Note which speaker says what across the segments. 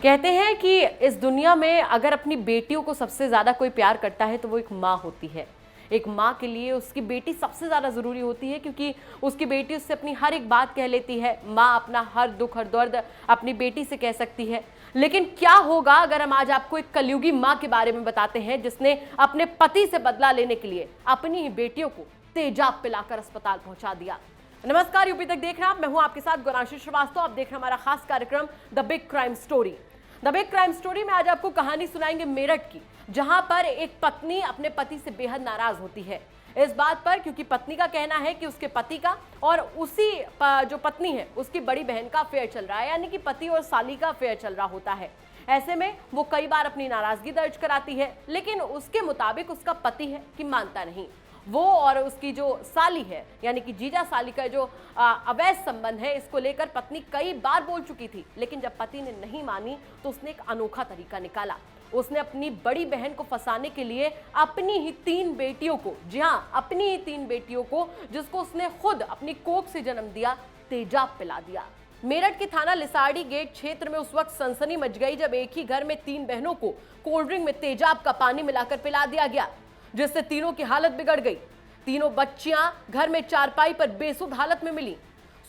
Speaker 1: कहते हैं कि इस दुनिया में अगर अपनी बेटियों को सबसे ज्यादा कोई प्यार करता है तो वो एक माँ होती है। एक माँ के लिए उसकी बेटी सबसे ज्यादा जरूरी होती है, क्योंकि उसकी बेटी उससे अपनी हर एक बात कह लेती है। माँ अपना हर दुख हर दर्द अपनी बेटी से कह सकती है। लेकिन क्या होगा अगर हम आज आपको एक कलयुगी माँ के बारे में बताते हैं, जिसने अपने पति से बदला लेने के लिए अपनी ही बेटियों को तेजाब पिलाकर अस्पताल पहुंचा दिया। नमस्कार, यूपी तक देख रहे हैं आप। मैं हूं आपके साथ गौरांशी श्रीवास्तव। आप देख रहे हैं हमारा खास कार्यक्रम the big crime story. The big crime story में आज आपको कहानी सुनाएंगे मेरठ की, जहां पर एक पत्नी अपने पति से बेहद नाराज होती है। इस बात पर क्योंकि पत्नी का कहना है कि उसके पति का और उसी जो पत्नी है उसकी बड़ी बहन का अफेयर चल रहा है, यानी कि पति और साली का अफेयर चल रहा होता है। ऐसे में वो कई बार अपनी नाराजगी दर्ज कराती है, लेकिन उसके मुताबिक उसका पति है कि मानता नहीं। वो और उसकी जो साली है, यानी कि जीजा साली का जो अवैध संबंध है, इसको लेकर पत्नी कई बार बोल चुकी थी। लेकिन जब पति ने नहीं मानी तो उसने एक अनोखा तरीका निकाला। उसने अपनी बड़ी बहन को फंसाने के लिए अपनी ही 3 बेटियों को, जी हाँ, अपनी ही 3 बेटियों को, जिसको उसने खुद अपनी कोख से जन्म दिया, तेजाब पिला दिया। मेरठ के थाना लिसाड़ी गेट क्षेत्र में उस वक्त सनसनी मच गई जब एक ही घर में 3 बहनों को कोल्ड ड्रिंक में तेजाब का पानी मिलाकर पिला दिया गया, जिससे तीनों की हालत बिगड़ गई। तीनों बच्चियां घर में चारपाई पर बेसुध हालत में मिली।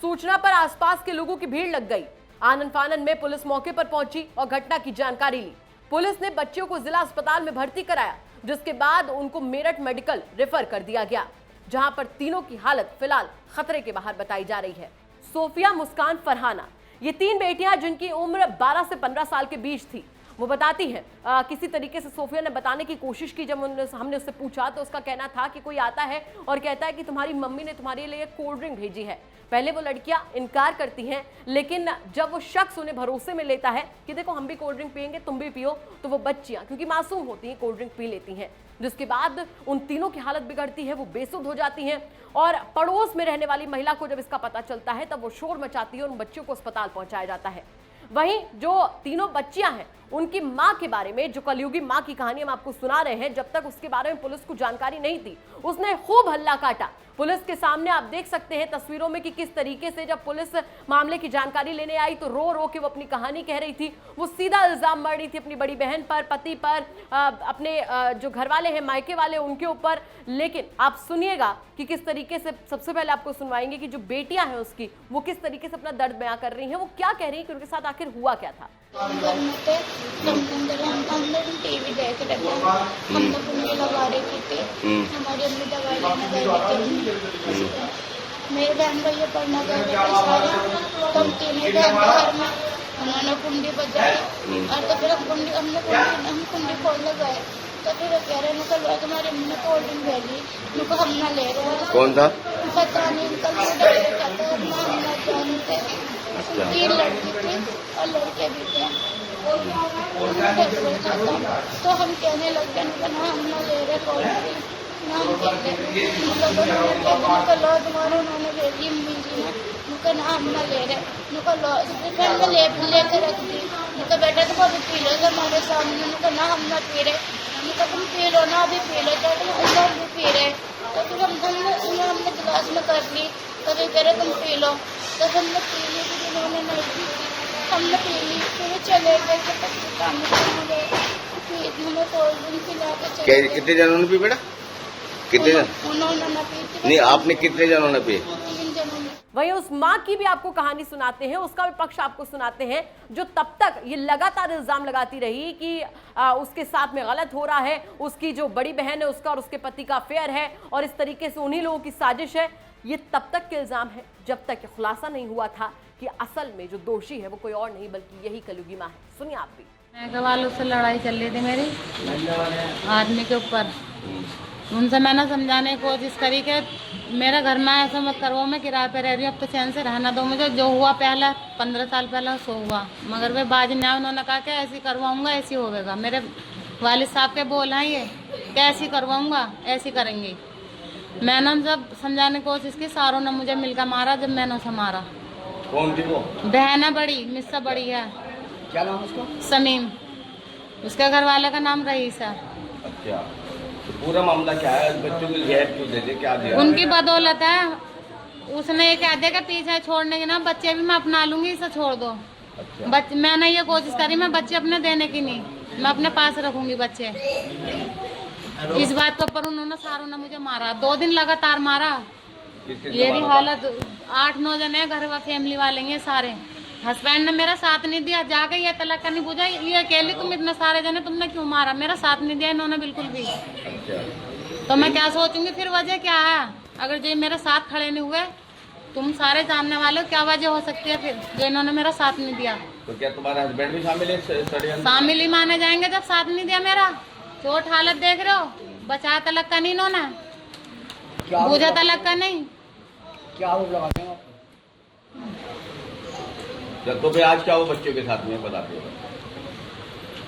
Speaker 1: सूचना पर आसपास के लोगों की भीड़ लग गई। आनन फानन में पुलिस मौके पर पहुंची और घटना की जानकारी ली। पुलिस ने बच्चियों को जिला अस्पताल में भर्ती कराया, जिसके बाद उनको मेरठ मेडिकल रेफर कर दिया गया, जहां पर तीनों की हालत फिलहाल खतरे के बाहर बताई जा रही है। सोफिया, मुस्कान, फरहाना, ये 3 बेटियां जिनकी उम्र 12 से 15 साल के बीच थी, वो बताती है किसी तरीके से सोफिया ने बताने की कोशिश की। जब हमने उससे पूछा तो उसका कहना था कि कोई आता है और कहता है कि तुम्हारी मम्मी ने तुम्हारे लिए कोल्ड ड्रिंक भेजी है। पहले वो लड़कियां इनकार करती हैं, लेकिन जब वो शख्स उन्हें भरोसे में लेता है कि देखो हम भी कोल्ड ड्रिंक पियेंगे, तुम भी पियो, तो वो बच्चियां, क्योंकि मासूम होती हैं, कोल्ड ड्रिंक पी लेती हैं। जिसके बाद उन तीनों की हालत बिगड़ती है, वो बेसुध हो जाती हैं। और पड़ोस में रहने वाली महिला को जब इसका पता चलता है तब वो शोर मचाती है और उन बच्चियों को अस्पताल पहुंचाया जाता है। वहीं जो तीनों बच्चियां हैं, उनकी मां के बारे में, जो कलयुगी मां की कहानी हम आपको सुना रहे हैं, जब तक उसके बारे में पुलिस को जानकारी नहीं थी, उसने खूब हल्ला काटा। पुलिस के सामने आप देख सकते हैं तस्वीरों में कि किस तरीके से जब पुलिस मामले की जानकारी लेने आई तो रो रो के वो अपनी कहानी कह रही थी। वो सीधा इल्जाम मर रही थी अपनी बड़ी बहन पर, पति पर, अपने जो घर वाले हैं, मायके वाले, उनके ऊपर। लेकिन आप सुनिएगा कि किस तरीके से, सबसे पहले आपको सुनवाएंगे कि जो बेटियां हैं उसकी, वो किस तरीके से अपना दर्द बयां कर रही हैं, वो क्या कह रही है कि उनके साथ आखिर हुआ क्या था।
Speaker 2: हम टीवी देख रहे थे, हम लोग उनकी दवाई की थी, हमारी अम्मी दवाई लेने गई थी। मेरे बहन भैया पढ़ना गए थे सारे, तब तीनों बहन घर में उन्होंने कुंडी बजाई और तो फिर हम कुंडी खोलने गए तो फिर कह रहे निकल तुम्हारी अम्मी ने कोल्ड ड्रिंक भेजी, उनको हम ना ले रहे हैं। कौन था? पता नहीं, हम ना जानते। 3 लड़की थी और लड़के भी थे। तो हम कहने लग गए ना हम ना ले रहे कोल्ड ड्रिंक, ना हम लो तुम्हारे उन्होंने भेजी अम्मी जी ने, उनका ना हम ना ले रहे, उनका लो फिर मैं लेकर रख दी। उनका बेटा तो अभी पी लो हमारे सामने, उनका ना हम ना पी रहे, उनका तुम पी लो ना, अभी पी लो, तो हम भी पी रहे। तो फिर हमने गिलास में कर ली, तो फिर कह रहे तुम पी लो, तो हमने पी ली, फिर उन्होंने नहीं पी, हमने पी ली, फिर चले गए, हमें कोल्ड ड्रिंक पिला के चले।
Speaker 3: कितने जनों ने पी बेटा? कितने जन?
Speaker 2: उन्होंने ना पी।
Speaker 3: नहीं, आपने कितने जनों ने पी?
Speaker 2: 3 जनों ने।
Speaker 1: वहीं उस मां की भी आपको कहानी सुनाते हैं, उसका भी पक्ष आपको सुनाते हैं, जो तब तक ये लगातार इल्जाम लगाती रही कि उसके साथ में गलत हो रहा है, उसकी जो बड़ी बहन है उसका और उसके पति का अफेयर है और इस तरीके से उन्हीं लोगों की साजिश है। ये तब तक के इल्जाम है जब तक खुलासा नहीं हुआ था कि असल में जो दोषी है वो कोई और नहीं बल्कि यही कलयुगी मां है। सुनिए आप भी।
Speaker 4: मैं वालों से लड़ाई चल रही थी मेरी आदमी के ऊपर, उनसे मैंने समझाने की कोशिश करी कि मेरे घर में ऐसा मत करो, मैं किराए पे रह रही हूँ, अब तो चैन से रहना दो मुझे। जो हुआ पहले 15 साल पहले सो हुआ, मगर वे बाज नहीं आए। उन्होंने कहा कि ऐसी करवाऊंगा, ऐसी होगा। मेरे वालिद साहब के बोल हैं ये कि ऐसी करवाऊंगा, ऐसी करेंगे। मैंने जब समझाने की कोशिश की, सारों ने मुझे मिलकर मारा। जब मैंने उसे मारा,
Speaker 3: कौन थी वो?
Speaker 4: बहन है बड़ी, मुझसे बड़ी है।
Speaker 3: क्या नाम उसका?
Speaker 4: समीम, उसके घर वाले का नाम रईस है।
Speaker 3: अच्छा, तो पूरा मामला क्या है? बच्चों को जहर क्यों दे दे, क्या दिया?
Speaker 4: उनकी बदौलत है। उसने ये कह दिया कि पीछे छोड़ने के ना बच्चे भी मैं अपना लूंगी, इसे छोड़ दो।
Speaker 3: अच्छा।
Speaker 4: मैंने ये कोशिश करी, मैं बच्चे अपने देने की नहीं, मैं अपने पास रखूंगी बच्चे। इस बात के ऊपर उन्होंने सारों ने मुझे मारा, 2 दिन लगातार मारा। ये भी हालत 8-9 जने हैं, घर व फैमिली वाले हैं सारे। हस्बैंड ने मेरा साथ नहीं दिया, जाके ये तलाक का नहीं पूछा, ये अकेले तुम इतने सारे जने तुमने क्यों मारा, मेरा साथ नहीं दिया इन्होंने बिल्कुल भी।
Speaker 3: अच्छा।
Speaker 4: तो मैं क्या सोचूंगी फिर, वजह क्या है? अगर जो मेरे साथ खड़े नहीं हुए, तुम सारे जानने वाले हो, क्या वजह हो सकती है फिर जो इन्होंने मेरा साथ नहीं दिया?
Speaker 3: तो क्या तुम्हारे हस्बैंड भी शामिल है षड्यंत्र?
Speaker 4: शामिल ही माने जाएंगे जब साथ नहीं दिया मेरा। चोट हालत देख रहे हो, बचाया तलाक का नहीं इन्होंने, बूझा तलाक का नहीं।
Speaker 5: क्या आरोप लगाते हैं आप?
Speaker 3: तो फिर आज क्या वो बच्चों के साथ में बताते हो?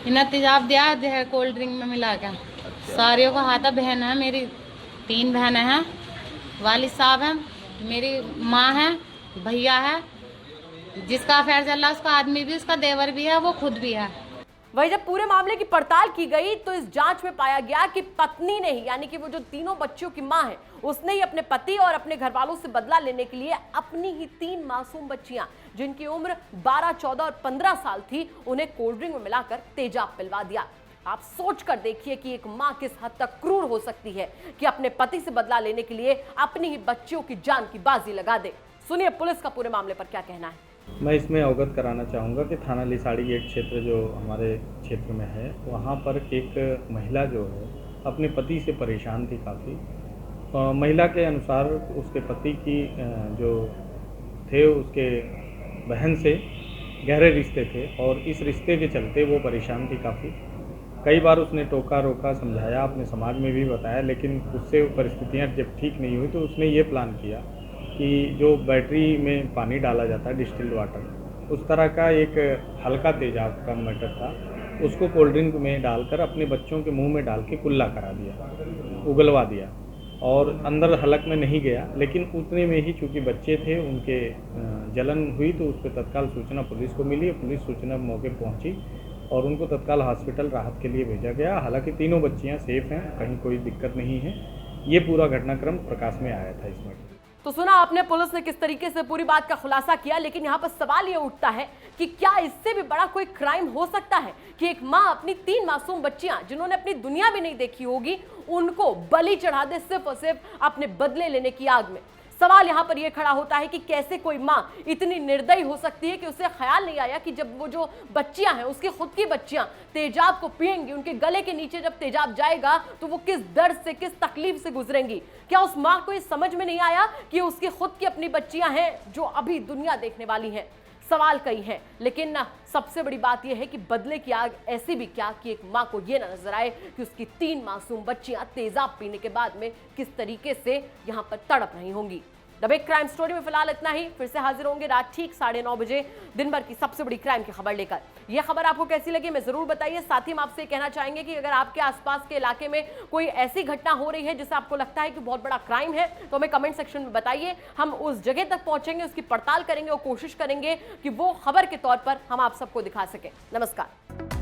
Speaker 4: इन्हें तेजाब दिया है कोल्ड ड्रिंक में मिला के। सारियों का हाथा बहन है मेरी, 3 बहनें हैं, वालिद साहब हैं, मेरी माँ है, भैया है, जिसका अफेयर चल रहा है उसका आदमी भी, उसका देवर भी है, वो खुद भी है।
Speaker 1: वही जब पूरे मामले की पड़ताल की गई तो इस जांच में पाया गया कि पत्नी ने ही, यानी कि वो जो तीनों बच्चों की मां है, उसने ही अपने पति और अपने घर वालों से बदला लेने के लिए अपनी ही 3 मासूम बच्चियां, जिनकी उम्र 12, 14 और 15 साल थी, उन्हें कोल्ड ड्रिंक में मिलाकर तेजाब पिलवा दिया। आप सोच कर देखिए कि एक मां किस हद तक क्रूर हो सकती है कि अपने पति से बदला लेने के लिए अपनी ही बच्चियों की जान की बाजी लगा दे। सुनिए पुलिस का पूरे मामले पर क्या कहना है।
Speaker 6: मैं इसमें अवगत कराना चाहूँगा कि थाना लिसाड़ी गेट क्षेत्र जो हमारे क्षेत्र में है, वहाँ पर एक महिला जो है अपने पति से परेशान थी काफ़ी। महिला के अनुसार उसके पति की जो थे उसके बहन से गहरे रिश्ते थे और इस रिश्ते के चलते वो परेशान थी काफ़ी। कई बार उसने टोका रोका, समझाया, अपने समाज में भी बताया, लेकिन उससे परिस्थितियाँ जब ठीक नहीं हुई तो उसने ये प्लान किया कि जो बैटरी में पानी डाला जाता है, डिस्टिल्ड वाटर, उस तरह का एक हल्का तेजाब का मैटर था, उसको कोल्ड ड्रिंक में डालकर अपने बच्चों के मुंह में डाल के कुल्ला करा दिया, उगलवा दिया और अंदर हलक में नहीं गया। लेकिन उतने में ही चूँकि बच्चे थे, उनके जलन हुई तो उस पर तत्काल सूचना पुलिस को मिली। पुलिस सूचना मौके पहुँची और उनको तत्काल हॉस्पिटल राहत के लिए भेजा गया। हालांकि तीनों बच्चियाँ सेफ हैं, कहीं कोई दिक्कत नहीं है। ये पूरा घटनाक्रम प्रकाश में आया था इसमें।
Speaker 1: तो सुना आपने पुलिस ने किस तरीके से पूरी बात का खुलासा किया, लेकिन यहाँ पर सवाल ये उठता है कि क्या इससे भी बड़ा कोई क्राइम हो सकता है कि एक माँ अपनी 3 मासूम बच्चियां, जिन्होंने अपनी दुनिया भी नहीं देखी होगी, उनको बलि चढ़ा दे सिर्फ और सिर्फ अपने बदले लेने की आग में। सवाल यहाँ पर यह खड़ा होता है कि कैसे कोई माँ इतनी निर्दयी हो सकती है कि उसे ख्याल नहीं आया कि जब वो जो बच्चियां हैं, उसकी खुद की बच्चियां तेजाब को पिएंगी, उनके गले के नीचे जब तेजाब जाएगा तो वो किस दर्द से, किस तकलीफ से गुजरेंगी। क्या उस माँ को ये समझ में नहीं आया कि उसकी खुद की अपनी बच्चियां हैं जो अभी दुनिया देखने वाली हैं? सवाल कई हैं, लेकिन सबसे बड़ी बात यह है कि बदले की आग ऐसी भी क्या कि एक माँ को यह ना नजर आए कि उसकी 3 मासूम बच्चियां तेजाब पीने के बाद में किस तरीके से यहां पर तड़प रही होंगी। द बिग क्राइम स्टोरी में फिलहाल इतना ही। फिर से हाजिर होंगे रात ठीक 9:30 बजे दिन भर की सबसे बड़ी क्राइम की खबर लेकर। यह खबर आपको कैसी लगी मैं जरूर बताइए। साथ ही हम आपसे कहना चाहेंगे कि अगर आपके आसपास के इलाके में कोई ऐसी घटना हो रही है जिससे आपको लगता है कि बहुत बड़ा क्राइम है, तो हमें कमेंट सेक्शन में बताइए। हम उस जगह तक पहुंचेंगे, उसकी पड़ताल करेंगे और कोशिश करेंगे कि वो खबर के तौर पर हम आप सबको दिखा सकें। नमस्कार।